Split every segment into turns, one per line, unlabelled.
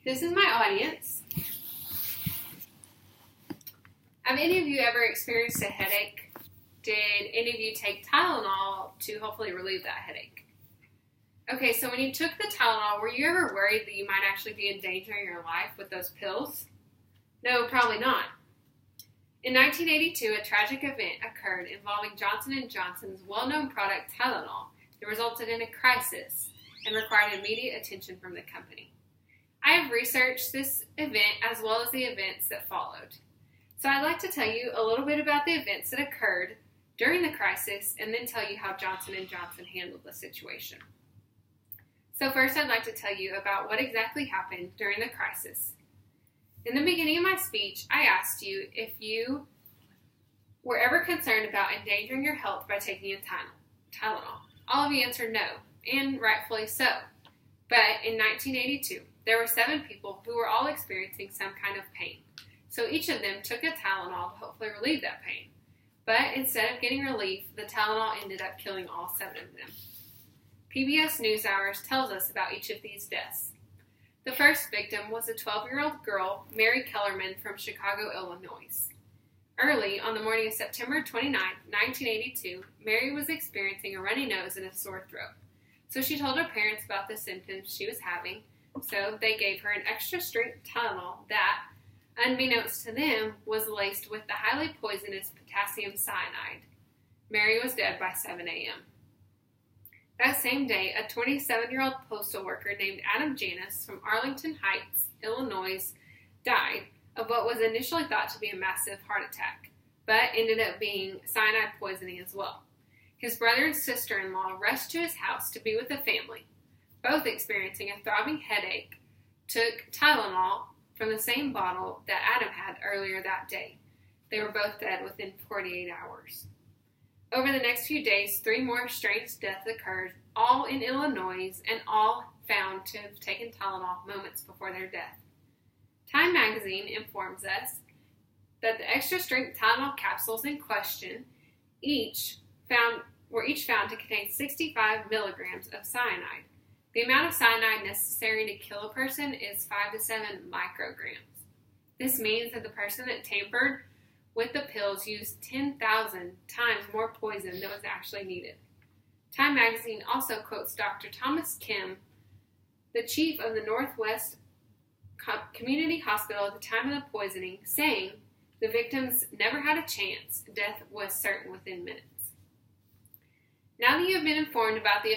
This is my audience. Have any of you ever experienced a headache? Did any of you take Tylenol to hopefully relieve that headache? Okay, so when you took the Tylenol, were you ever worried that you might actually be endangering your life with those pills? No, probably not. In 1982, a tragic event occurred involving Johnson & Johnson's well-known product Tylenol that resulted in a crisis and required immediate attention from the company. I have researched this event as well as the events that followed. So I'd like to tell you a little bit about the events that occurred during the crisis and then tell you how Johnson & Johnson handled the situation. So first I'd like to tell you about what exactly happened during the crisis. In the beginning of my speech, I asked you if you were ever concerned about endangering your health by taking a Tylenol. All of you answered no, and rightfully so. But in 1982, there were 7 people who were all experiencing some kind of pain. So each of them took a Tylenol to hopefully relieve that pain. But instead of getting relief, the Tylenol ended up killing all 7 of them. PBS NewsHour tells us about each of these deaths. The first victim was a 12-year-old girl, Mary Kellerman, from Chicago, Illinois. Early on the morning of September 29, 1982, Mary was experiencing a runny nose and a sore throat. So she told her parents about the symptoms she was having, so they gave her an extra-strength Tylenol that, unbeknownst to them, was laced with the highly poisonous potassium cyanide. Mary was dead by 7 a.m. That same day, a 27-year-old postal worker named Adam Janis from Arlington Heights, Illinois, died of what was initially thought to be a massive heart attack, but ended up being cyanide poisoning as well. His brother and sister-in-law rushed to his house to be with the family. Both experiencing a throbbing headache, took Tylenol from the same bottle that Adam had earlier that day. They were both dead within 48 hours. Over the next few days, 3 more strange deaths occurred, all in Illinois, and all found to have taken Tylenol moments before their death. Time magazine informs us that the extra-strength Tylenol capsules in question were each found to contain 65 milligrams of cyanide. The amount of cyanide necessary to kill a person is 5 to 7 micrograms. This means that the person that tampered with the pills used 10,000 times more poison than was actually needed. Time magazine also quotes Dr. Thomas Kim, the chief of the Northwest Community Hospital at the time of the poisoning, saying the victims never had a chance. Death was certain within minutes. Now that you have been informed about the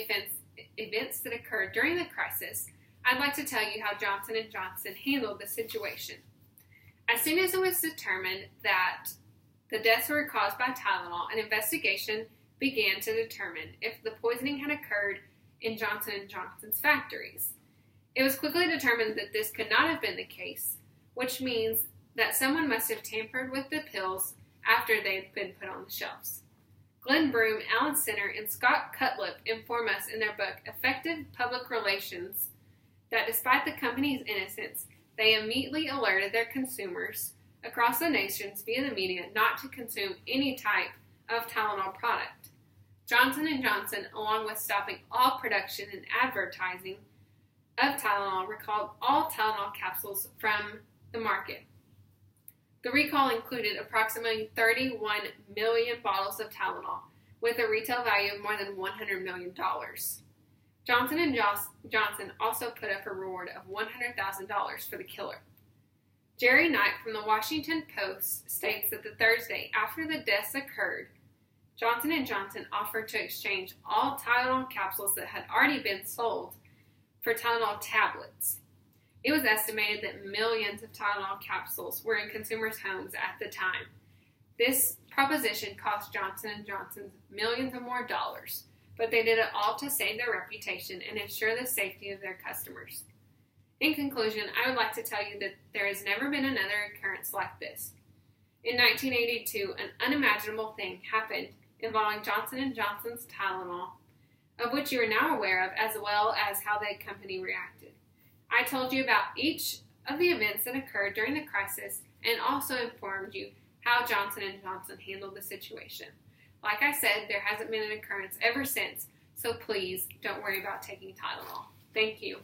events that occurred during the crisis, I'd like to tell you how Johnson & Johnson handled the situation. As soon as it was determined that the deaths were caused by Tylenol, an investigation began to determine if the poisoning had occurred in Johnson & Johnson's factories. It was quickly determined that this could not have been the case, which means that someone must have tampered with the pills after they had been put on the shelves. Glenn Broom, Alan Center, and Scott Cutlip inform us in their book, Effective Public Relations, that despite the company's innocence, they immediately alerted their consumers across the nations via the media not to consume any type of Tylenol product. Johnson & Johnson, along with stopping all production and advertising of Tylenol, recalled all Tylenol capsules from the market. The recall included approximately 31 million bottles of Tylenol, with a retail value of more than $100 million. Johnson & Johnson also put up a reward of $100,000 for the killer. Jerry Knight from the Washington Post states that the Thursday after the deaths occurred, Johnson & Johnson offered to exchange all Tylenol capsules that had already been sold for Tylenol tablets. It was estimated that millions of Tylenol capsules were in consumers' homes at the time. This proposition cost Johnson & Johnson millions of more dollars, but they did it all to save their reputation and ensure the safety of their customers. In conclusion, I would like to tell you that there has never been another occurrence like this. In 1982, an unimaginable thing happened involving Johnson & Johnson's Tylenol, of which you are now aware of, as well as how the company reacted. I told you about each of the events that occurred during the crisis and also informed you how Johnson & Johnson handled the situation. Like I said, there hasn't been an occurrence ever since, so please don't worry about taking Tylenol. Thank you.